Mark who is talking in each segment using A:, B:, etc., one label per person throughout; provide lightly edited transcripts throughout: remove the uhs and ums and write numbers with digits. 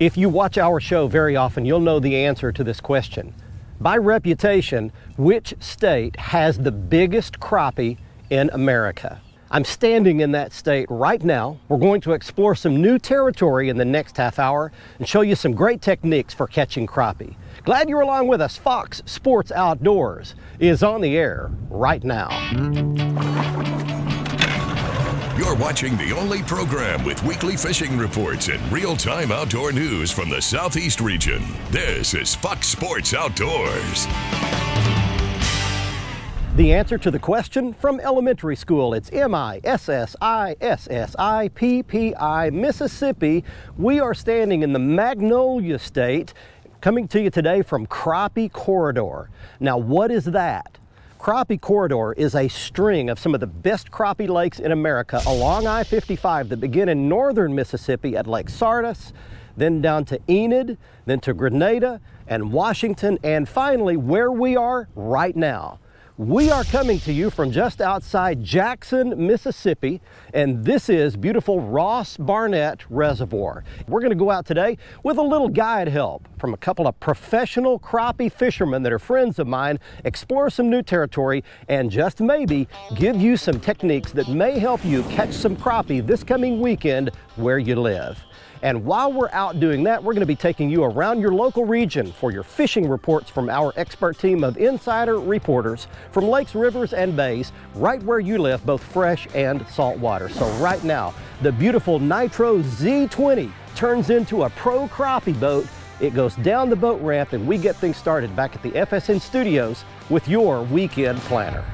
A: If you watch our show very often, you'll know the answer to this question. By reputation, which state has the biggest crappie in America? I'm standing in that state right now. We're going to explore some new territory in the next half hour and show you some great techniques for catching crappie. Glad you're along with us. Fox Sports Outdoors is on the air right now.
B: You're watching the only program with weekly fishing reports and real-time outdoor news from the Southeast region. This is Fox Sports Outdoors.
A: The answer to the question from elementary school, it's Mississippi, Mississippi. We are standing in the Magnolia State, coming to you today from Crappie Corridor. Now, what is that? Crappie Corridor is a string of some of the best crappie lakes in America along I-55 that begin in northern Mississippi at Lake Sardis, then down to Enid, then to Grenada and Washington, and finally where we are right now. We are coming to you from just outside Jackson, Mississippi, and this is beautiful Ross Barnett Reservoir. We're going to go out today with a little guide help from a couple of professional crappie fishermen that are friends of mine, explore some new territory, and just maybe give you some techniques that may help you catch some crappie this coming weekend where you live. And while we're out doing that, we're going to be taking you around your local region for your fishing reports from our expert team of insider reporters from lakes, rivers, and bays, right where you live, both fresh and saltwater. So right now, the beautiful Nitro Z20 turns into a pro crappie boat. It goes down the boat ramp, and we get things started back at the FSN studios with your weekend planner.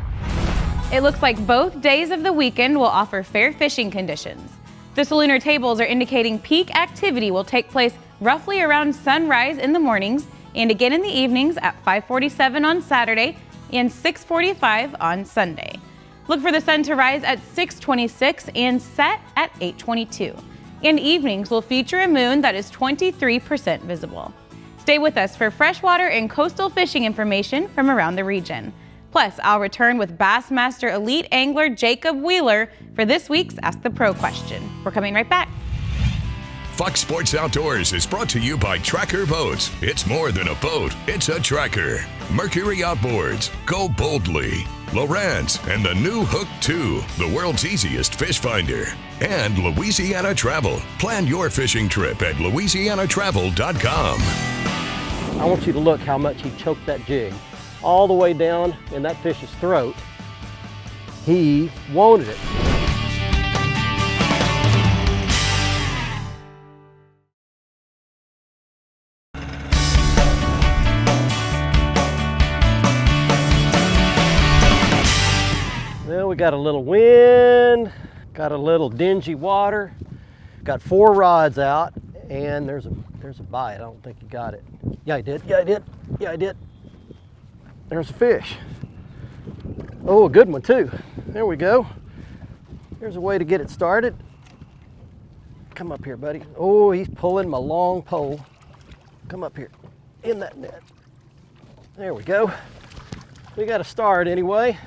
C: It looks like both days of the weekend will offer fair fishing conditions. The lunar tables are indicating peak activity will take place roughly around sunrise in the mornings and again in the evenings at 5:47 on Saturday and 6:45 on Sunday. Look for the sun to rise at 6:26 and set at 8:22. And evenings will feature a moon that is 23% visible. Stay with us for freshwater and coastal fishing information from around the region. Plus, I'll return with Bassmaster Elite Angler Jacob Wheeler for this week's Ask the Pro question. We're coming right back.
B: Fox Sports Outdoors is brought to you by Tracker Boats. It's more than a boat, it's a tracker. Mercury Outboards, go boldly. Lowrance and the new Hook 2, the world's easiest fish finder. And Louisiana Travel. Plan your fishing trip at louisianatravel.com.
A: I want you to look how much he choked that jig all the way down in that fish's throat. He wanted it. Well, we got a little wind, got a little dingy water, got 4 rods out, and there's a bite. I don't think you got it. Yeah, I did. Yeah, I did. Yeah, I did. There's a fish. Oh, a good one too. There we go. There's a way to get it started. Come up here, buddy. Oh, he's pulling my long pole. Come up here in that net. There we go. We got a start anyway.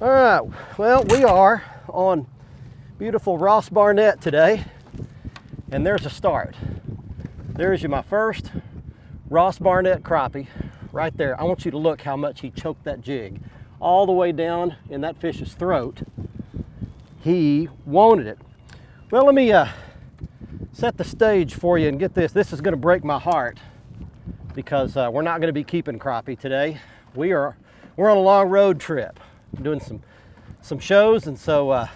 A: All right, well, we are on beautiful Ross Barnett today, and there's a start. There's my first Ross Barnett crappie. Right there. I want you to look how much he choked that jig all the way down in that fish's throat. He wanted it. Well, let me set the stage for you and get this. This is going to break my heart because we're not going to be keeping crappie today. We're on a long road trip, doing some shows, and so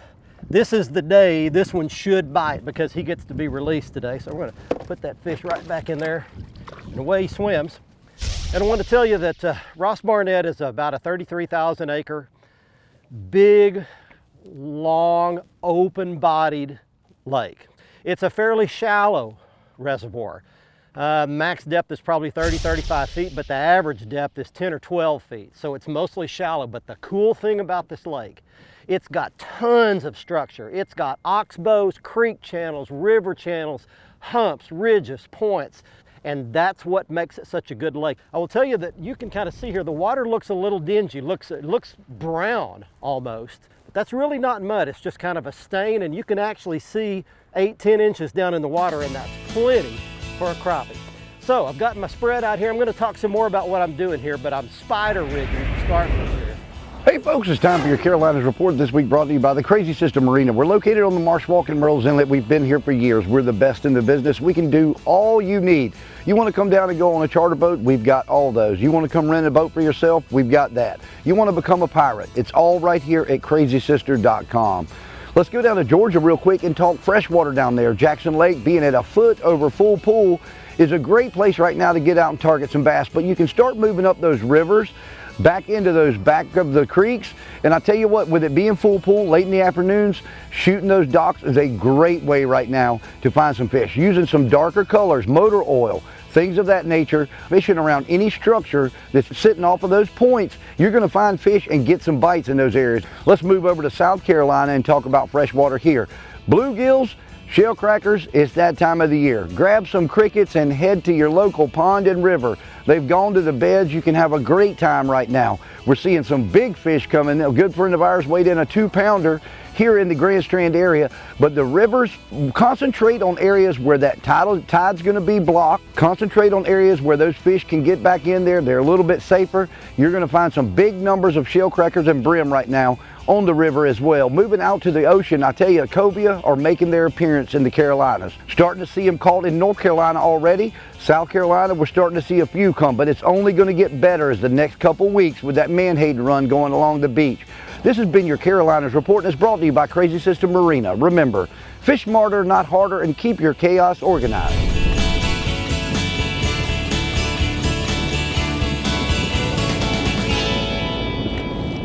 A: this is the day this one should bite because he gets to be released today. So we're going to put that fish right back in there, and away he swims. And I want to tell you that Ross Barnett is about a 33,000 acre, big, long, open-bodied lake. It's a fairly shallow reservoir. Max depth is probably 30-35 feet, but the average depth is 10 or 12 feet. So it's mostly shallow, but the cool thing about this lake, it's got tons of structure. It's got oxbows, creek channels, river channels, humps, ridges, points. And that's what makes it such a good lake. I will tell you that you can kind of see here, the water looks a little dingy, it looks brown almost. That's really not mud, it's just kind of a stain, and you can actually see 8-10 inches down in the water, and that's plenty for a crappie. So I've got my spread out here. I'm going to talk some more about what I'm doing here, but I'm spider rigging to start with here.
D: Hey folks, it's time for your Carolinas Report, this week brought to you by the Crazy Sister Marina. We're located on the Marsh Walk in Murrells Inlet. We've been here for years. We're the best in the business. We can do all you need. You want to come down and go on a charter boat? We've got all those. You want to come rent a boat for yourself? We've got that. You want to become a pirate? It's all right here at crazysister.com. Let's go down to Georgia real quick and talk freshwater down there. Jackson Lake, being at a foot over full pool, is a great place right now to get out and target some bass, but you can start moving up those rivers, back into those back of the creeks, and I tell you what, with it being full pool late in the afternoons, shooting those docks is a great way right now to find some fish. Using some darker colors, motor oil, things of that nature, fishing around any structure that's sitting off of those points, you're going to find fish and get some bites in those areas. Let's move over to South Carolina and talk about freshwater here. Bluegills, shell crackers, it's that time of the year. Grab some crickets and head to your local pond and river. They've gone to the beds. You can have a great time right now. We're seeing some big fish coming. A good friend of ours weighed in a 2-pounder here in the Grand Strand area, but the rivers, concentrate on areas where that tide's going to be blocked. Concentrate on areas where those fish can get back in there. They're a little bit safer. You're going to find some big numbers of shell crackers and brim right now on the river as well. Moving out to the ocean, I tell you, cobia are making their appearance in the Carolinas. Starting to see them caught in North Carolina already. South Carolina, we're starting to see a few come, but it's only going to get better as the next couple weeks with that Manhattan run going along the beach. This has been your Carolinas Report, and it's brought to you by Crazy Sister Marina. Remember, fish smarter, not harder, and keep your chaos organized.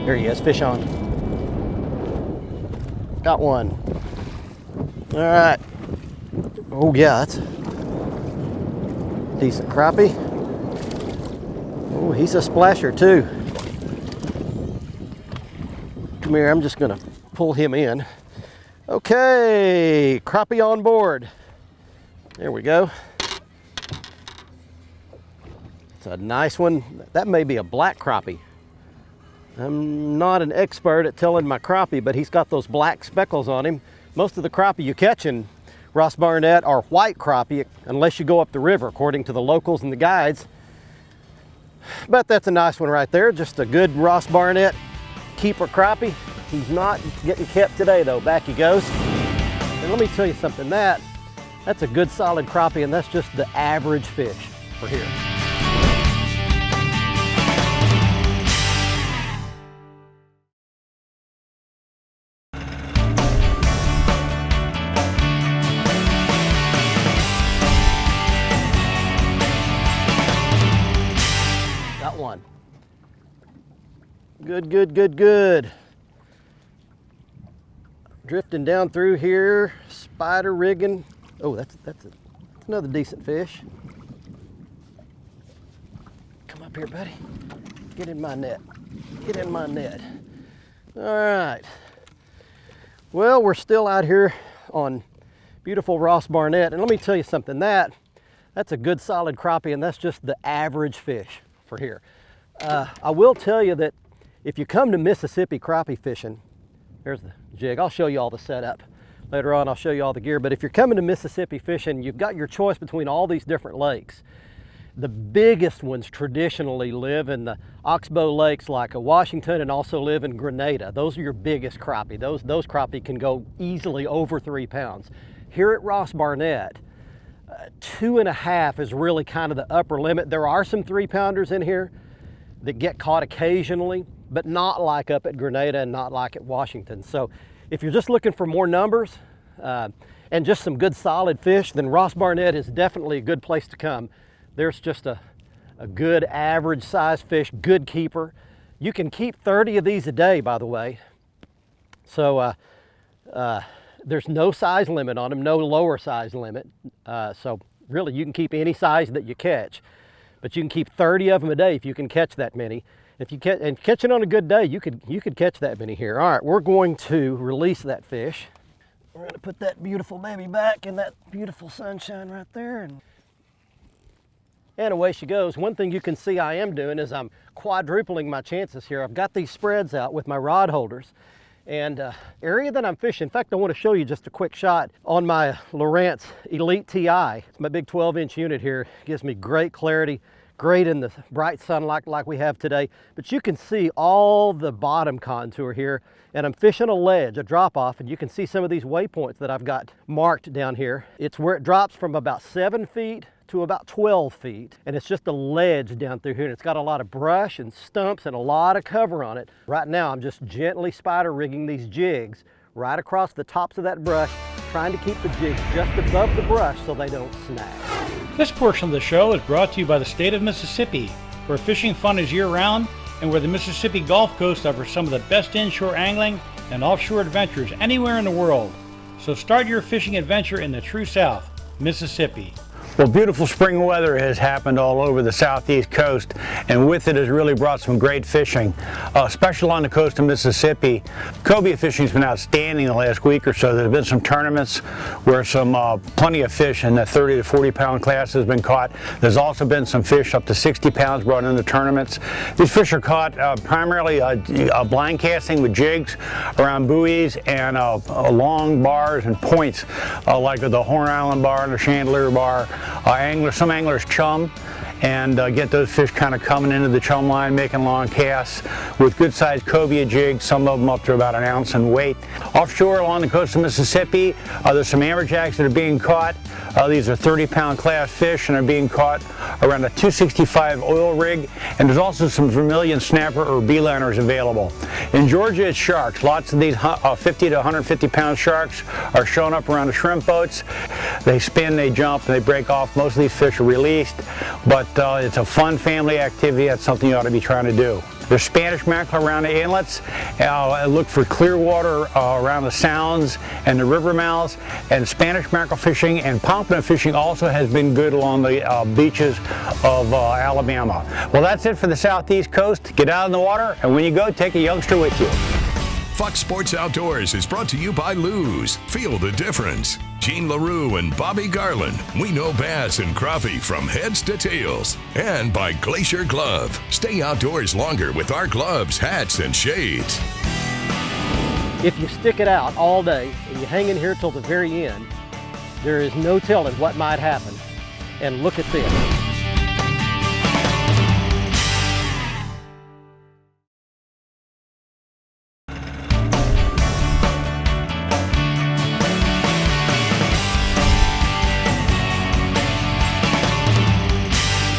A: There he is, fish on. Got one. All right. Oh yeah, that's a decent crappie. Oh, he's a splasher too. Come here, I'm just gonna pull him in. Okay, crappie on board. There we go. It's a nice one. That may be a black crappie. I'm not an expert at telling my crappie, but he's got those black speckles on him. Most of the crappie you catch in Ross Barnett are white crappie, unless you go up the river, according to the locals and the guides. But that's a nice one right there. Just a good Ross Barnett keeper crappie. He's not getting kept today though. Back he goes. And let me tell you something, that's a good solid crappie, and that's just the average fish for here. One. Good, good, good, good. Drifting down through here, spider rigging. Oh, that's another decent fish. Come up here, buddy. Get in my net. Get in my net. All right. Well, we're still out here on beautiful Ross Barnett, and let me tell you something. That's a good solid crappie, and that's just the average fish for here. I will tell you that if you come to Mississippi crappie fishing, there's the jig. I'll show you all the setup. Later on, I'll show you all the gear. But if you're coming to Mississippi fishing, you've got your choice between all these different lakes. The biggest ones traditionally live in the oxbow lakes like Washington, and also live in Grenada. Those are your biggest crappie. Those crappie can go easily over 3 pounds. Here at Ross Barnett, 2.5 is really kind of the upper limit. There are some 3-pounders in here that get caught occasionally, but not like up at Grenada and not like at Washington. So if you're just looking for more numbers and just some good solid fish, then Ross Barnett is definitely a good place to come. There's just a good average size fish, good keeper. You can keep 30 of these a day, by the way. So there's no size limit on them, no lower size limit. So really you can keep any size that you catch, but you can keep 30 of them a day if you can catch that many. If you catch it on a good day, you could catch that many here. All right, we're going to release that fish. We're going to put that beautiful baby back in that beautiful sunshine right there. And away she goes. One thing you can see I am doing is I'm quadrupling my chances here. I've got these spreads out with my rod holders, And area that I'm fishing, in fact, I want to show you just a quick shot on my Lowrance Elite TI. It's my big 12-inch unit here. Gives me great clarity, great in the bright sunlight like we have today. But you can see all the bottom contour here, and I'm fishing a ledge, a drop off, and you can see some of these waypoints that I've got marked down here. It's where it drops from about 7 feet to about 12 feet, and it's just a ledge down through here, and it's got a lot of brush and stumps and a lot of cover on it. Right now I'm just gently spider rigging these jigs right across the tops of that brush, trying to keep the jigs just above the brush so they don't snag.
E: This portion of the show is brought to you by the state of Mississippi, where fishing fun is year-round and where the Mississippi Gulf Coast offers some of the best inshore angling and offshore adventures anywhere in the world. So start your fishing adventure in the true South, Mississippi.
F: Well, beautiful spring weather has happened all over the southeast coast, and with it has really brought some great fishing, especially on the coast of Mississippi. Cobia fishing has been outstanding the last week or so. There's been some tournaments where plenty of fish in the 30 to 40 pound class has been caught. There's also been some fish up to 60 pounds brought into tournaments. These fish are caught primarily blind casting with jigs around buoys and long bars and points like the Horn Island bar and the Chandelier bar. Some anglers chum and get those fish kind of coming into the chum line, making long casts with good sized cobia jigs, some of them up to about an ounce in weight. Offshore along the coast of Mississippi, there's some amberjacks that are being caught. These are 30-pound class fish and are being caught around a 265 oil rig, and there's also some vermilion snapper or beeliners available. In Georgia, it's sharks. Lots of these 50 to 150 pound sharks are showing up around the shrimp boats. They spin, they jump, and they break off. Most of these fish are released, but it's a fun family activity. That's something you ought to be trying to do. There's Spanish mackerel around the inlets. Look for clear water around the sounds and the river mouths. And Spanish mackerel fishing and pompano fishing also has been good along the beaches of Alabama. Well, that's it for the southeast coast. Get out in the water, and when you go, take a youngster with you.
B: Fox Sports Outdoors is brought to you by Lou's. Feel the difference. Gene LaRue and Bobby Garland. We know bass and crappie from heads to tails. And by Glacier Glove. Stay outdoors longer with our gloves, hats, and shades.
A: If you stick it out all day and you hang in here till the very end, there is no telling what might happen. And look at this.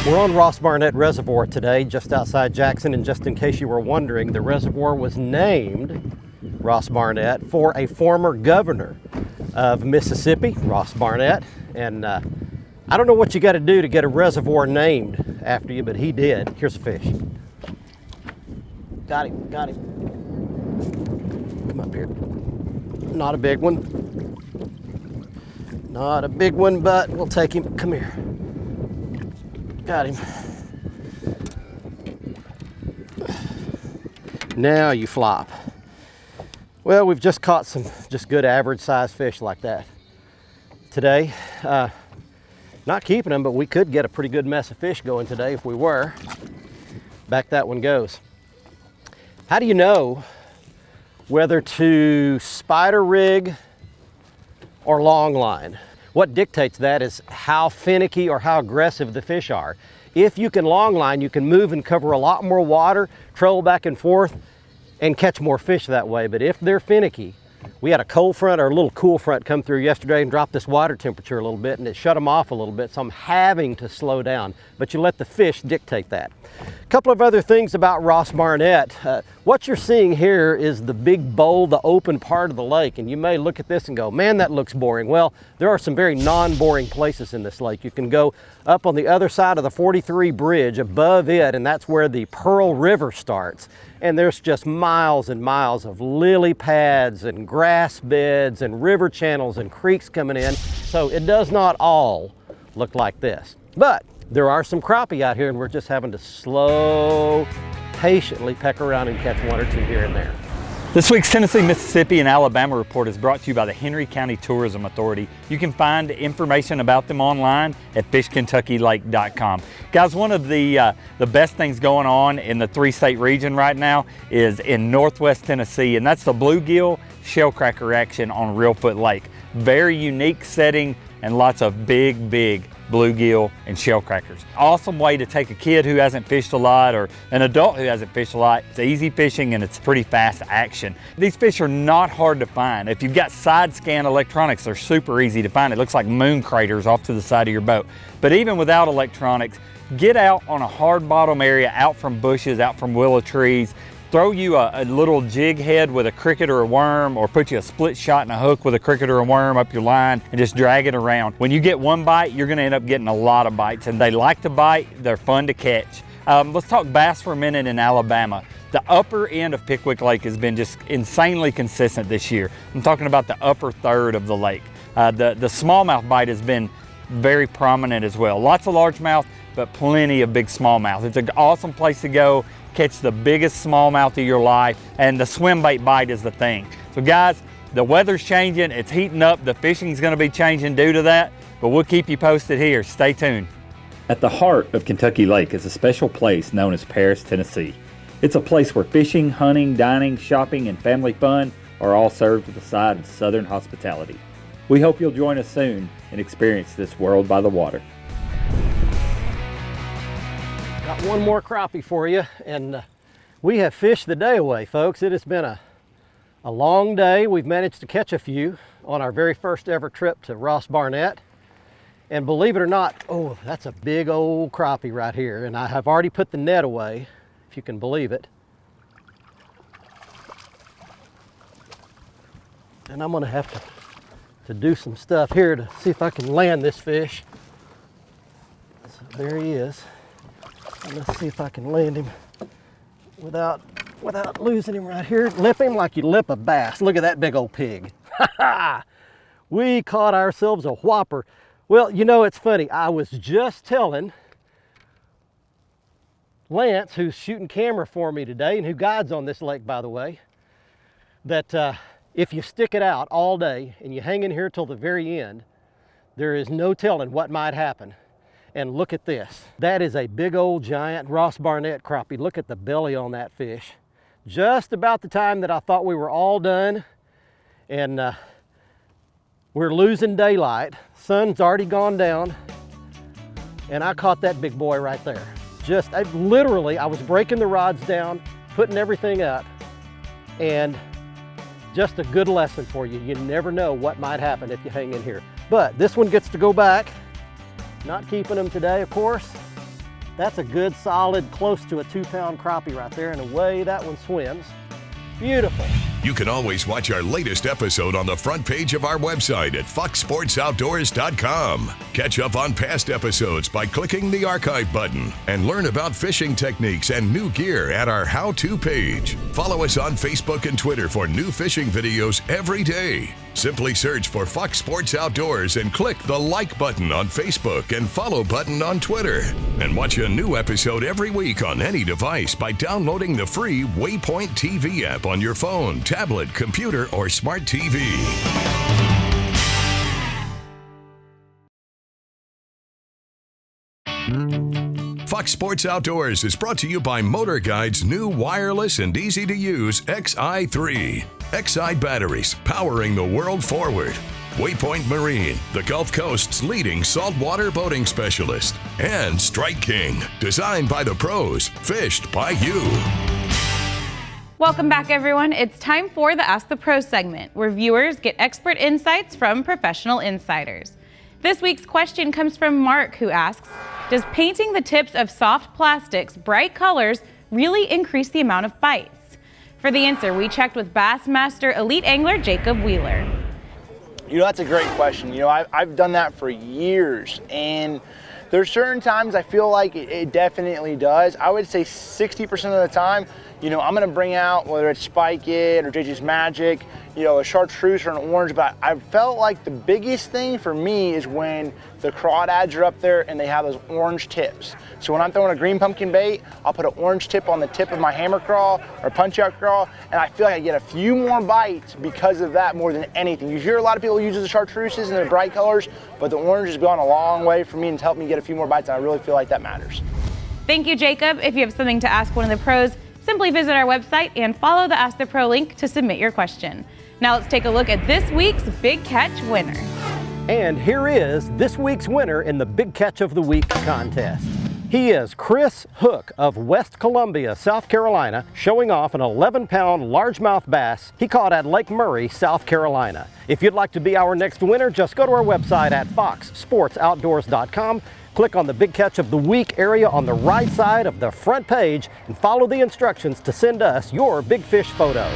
A: We're on Ross Barnett Reservoir today, just outside Jackson, and just in case you were wondering, the reservoir was named Ross Barnett for a former governor of Mississippi, Ross Barnett, and I don't know what you got to do to get a reservoir named after you, but he did. Here's a fish. Got him, got him. Come up here. Not a big one. Not a big one, but we'll take him. Come here. Got him. Now you flop. Well, we've just caught some just good average size fish like that today. Not keeping them, but we could get a pretty good mess of fish going today if we were. Back that one goes. How do you know whether to spider rig or long line? What dictates that is how finicky or how aggressive the fish are. If you can long line, you can move and cover a lot more water, troll back and forth, and catch more fish that way. But if they're finicky, we had a cold front or a little cool front come through yesterday and drop this water temperature a little bit, and it shut them off a little bit, so I'm having to slow down. But you let the fish dictate that. A couple of other things about Ross Barnett. What you're seeing here is the big bowl, the open part of the lake, and you may look at this and go, man, that looks boring. Well, there are some very non-boring places in this lake. You can go up on the other side of the 43 bridge above it, and that's where the Pearl River starts. And there's just miles and miles of lily pads and grass beds and river channels and creeks coming in. So it does not all look like this. But there are some crappie out here, and we're just having to slow, patiently peck around and catch one or two here and there.
G: This week's Tennessee, Mississippi, and Alabama report is brought to you by the Henry County Tourism Authority. You can find information about them online at fishkentuckylake.com. Guys, one of the best things going on in the three-state region right now is in northwest Tennessee, and that's the bluegill shellcracker action on Reelfoot Lake. Very unique setting and lots of big bluegill and shellcrackers. Awesome way to take a kid who hasn't fished a lot or an adult who hasn't fished a lot. It's easy fishing and it's pretty fast action. These fish are not hard to find. If you've got side scan electronics, they're super easy to find. It looks like moon craters off to the side of your boat. But even without electronics, get out on a hard bottom area, out from bushes, out from willow trees. Throw you a little jig head with a cricket or a worm, or put you a split shot and a hook with a cricket or a worm up your line and just drag it around. When you get one bite, you're gonna end up getting a lot of bites, and they like to bite, they're fun to catch. Let's talk bass for a minute in Alabama. The upper end of Pickwick Lake has been just insanely consistent this year. I'm talking about the upper third of the lake. The smallmouth bite has been very prominent as well. Lots of largemouth, but plenty of big smallmouth. It's an awesome place to go. Catch the biggest smallmouth of your life, and the swim bait bite is the thing. So guys, the weather's changing, it's heating up, the fishing's gonna be changing due to that, but we'll keep you posted here. Stay tuned.
H: At the heart of Kentucky Lake is a special place known as Paris, Tennessee. It's a place where fishing, hunting, dining, shopping, and family fun are all served with a side of Southern hospitality. We hope you'll join us soon and experience this world by the water.
A: Got one more crappie for you, and we have fished the day away, folks. It has been a long day. We've managed to catch a few on our very first ever trip to Ross Barnett. And believe it or not, oh, that's a big old crappie right here. And I have already put the net away, if you can believe it. And I'm gonna have to do some stuff here to see if I can land this fish. So there he is. Let's see if I can land him without losing him right here. Lip him like you lip a bass. Look at that big old pig. We caught ourselves a whopper. Well, you know, it's funny. I was just telling Lance, who's shooting camera for me today and who guides on this lake, by the way, that if you stick it out all day and you hang in here till the very end, there is no telling what might happen. And look at this. That is a big old giant Ross Barnett crappie. Look at the belly on that fish. Just about the time that I thought we were all done and we're losing daylight. Sun's already gone down and I caught that big boy right there. I was breaking the rods down, putting everything up, and just a good lesson for you. You never know what might happen if you hang in here. But this one gets to go back. Not keeping them today, of course. That's a good, solid, close to a 2-pound crappie right there, and away that one swims. Beautiful.
B: You can always watch our latest episode on the front page of our website at foxsportsoutdoors.com. Catch up on past episodes by clicking the archive button and learn about fishing techniques and new gear at our how-to page. Follow us on Facebook and Twitter for new fishing videos every day. Simply search for Fox Sports Outdoors and click the like button on Facebook and follow button on Twitter. And watch a new episode every week on any device by downloading the free Waypoint TV app on your phone, tablet, computer, or smart TV. Fox Sports Outdoors is brought to you by Motor Guide's new wireless and easy-to-use XI3. XI batteries, powering the world forward. Waypoint Marine, the Gulf Coast's leading saltwater boating specialist. And Strike King, designed by the pros, fished by you.
C: Welcome back, everyone. It's time for the Ask the Pros segment, where viewers get expert insights from professional insiders. This week's question comes from Mark, who asks, does painting the tips of soft plastics bright colors really increase the amount of bites? For the answer, we checked with Bassmaster elite angler Jacob Wheeler.
I: You know, that's a great question. You know, I've done that for years, and There's certain times I feel like it definitely does. I would say 60% of the time, you know, I'm gonna bring out, whether it's Spike It or JJ's Magic, you know, a chartreuse or an orange, but I felt like the biggest thing for me is when the crawdads are up there and they have those orange tips. So when I'm throwing a green pumpkin bait, I'll put an orange tip on the tip of my hammer crawl or punch out crawl, and I feel like I get a few more bites because of that more than anything. You hear a lot of people use the chartreuses and the bright colors, but the orange has gone a long way for me and it's helped me get a few more bites, and I really feel like that matters.
C: Thank you, Jacob. If you have something to ask one of the pros, simply visit our website and follow the Ask the Pro link to submit your question. Now let's take a look at this week's Big Catch winner.
A: And here is this week's winner in the Big Catch of the Week contest. He is Chris Hook of West Columbia, South Carolina, showing off an 11-pound largemouth bass he caught at Lake Murray, South Carolina. If you'd like to be our next winner, just go to our website at foxsportsoutdoors.com, click on the Big Catch of the Week area on the right side of the front page, and follow the instructions to send us your big fish photo.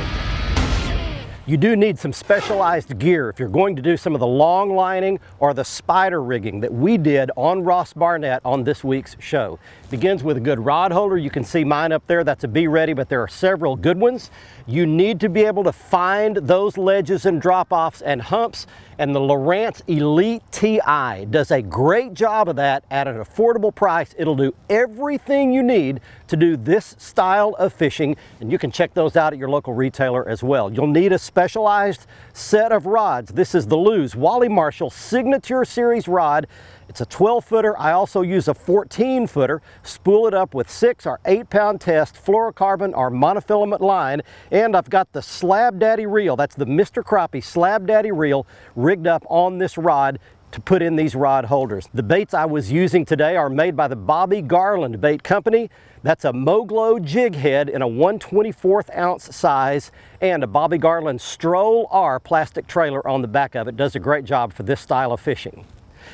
A: You do need some specialized gear if you're going to do some of the long lining or the spider rigging that we did on Ross Barnett on this week's show. It begins with a good rod holder. You can see mine up there. That's a Be Ready, but there are several good ones. You need to be able to find those ledges and drop-offs and humps, and the Lowrance Elite TI does a great job of that at an affordable price. It'll do everything you need to do this style of fishing, and you can check those out at your local retailer as well. You'll need a specialized set of rods. This is the Lew's Wally Marshall Signature Series rod. It's a 12-footer. I also use a 14-footer. Spool it up with 6 or 8-pound test fluorocarbon or monofilament line. And I've got the Slab Daddy reel. That's the Mr. Crappie Slab Daddy reel rigged up on this rod to put in these rod holders. The baits I was using today are made by the Bobby Garland Bait Company. That's a Moglo jig head in a 1/24 ounce size and a Bobby Garland Stroll R plastic trailer on the back of it. Does a great job for this style of fishing.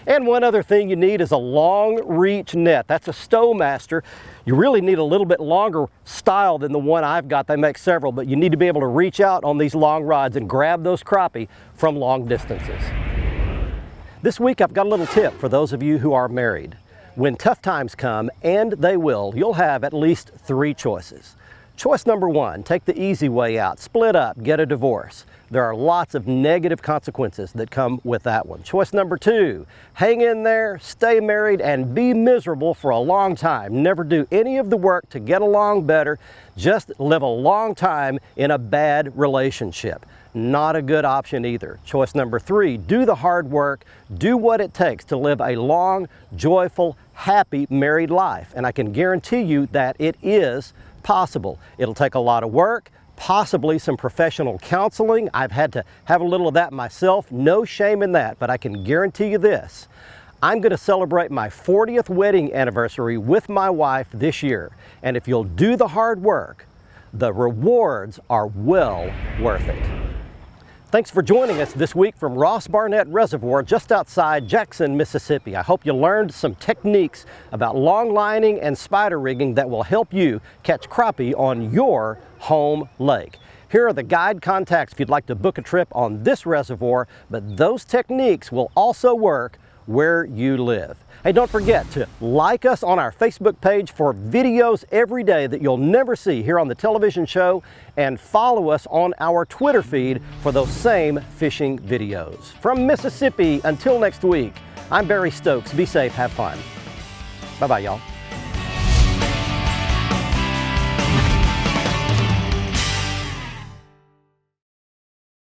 A: And one other thing you need is a long reach net. That's a Stowmaster. You really need a little bit longer style than the one I've got. They make several, but you need to be able to reach out on these long rods and grab those crappie from long distances. This week I've got a little tip for those of you who are married. When tough times come, and they will, you'll have at least 3 choices. Choice number 1, take the easy way out, split up, get a divorce. There are lots of negative consequences that come with that one. Choice number 2, hang in there, stay married, and be miserable for a long time. Never do any of the work to get along better. Just live a long time in a bad relationship. Not a good option either. Choice number 3, do the hard work, do what it takes to live a long, joyful, happy married life. And I can guarantee you that it is possible. It'll take a lot of work, possibly some professional counseling. I've had to have a little of that myself. No shame in that, but I can guarantee you this. I'm going to celebrate my 40th wedding anniversary with my wife this year. And if you'll do the hard work, the rewards are well worth it. Thanks for joining us this week from Ross Barnett Reservoir just outside Jackson, Mississippi. I hope you learned some techniques about long lining and spider rigging that will help you catch crappie on your home lake. Here are the guide contacts if you'd like to book a trip on this reservoir, but those techniques will also work where you live. Hey, don't forget to like us on our Facebook page for videos every day that you'll never see here on the television show, and follow us on our Twitter feed for those same fishing videos. From Mississippi, until next week, I'm Barry Stokes. Be safe, have fun. Bye-bye, y'all.